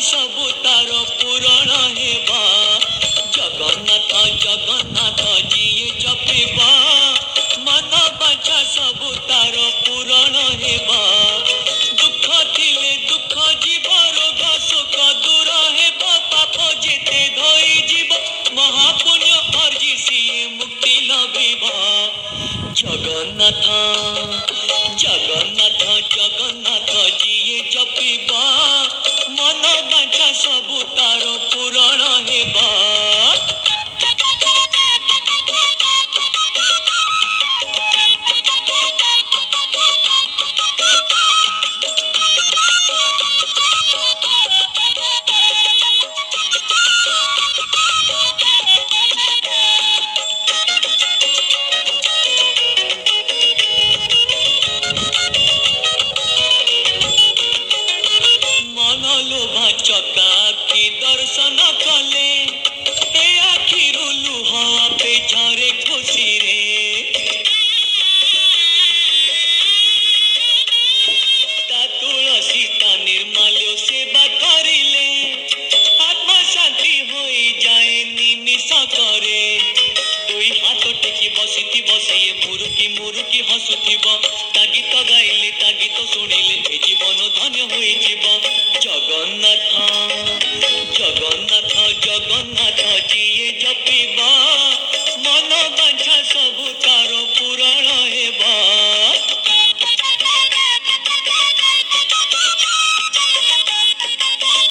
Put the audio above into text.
सबु तार पूरण हेबा जगन्नाथ जगन्नाथ जिए जपिबा मन बाचा सबु तार पूरण हेबा दुख थिले दुख जीव रोग सुख दूर हेबा पाप जेते धोई जीव महापुण्य अर्जी सिए मुक्ति लभिबा जगन्नाथ जगन्नाथ जगन्नाथ जिए जपिबा मन बाचा सबु तार पूरण हेबा चका की दर्शन कले ए आखिरु लुह पे झरे खुशी रे ता तुलसी ता निर्मल्य सेवा करिले आत्मा शांति होई जाए निमिष करे दुई हाथ टेकी बसिथि बसिए मुरुकी मुरुकी हसुथिब ता गीत गाइले ता गीत शुणिले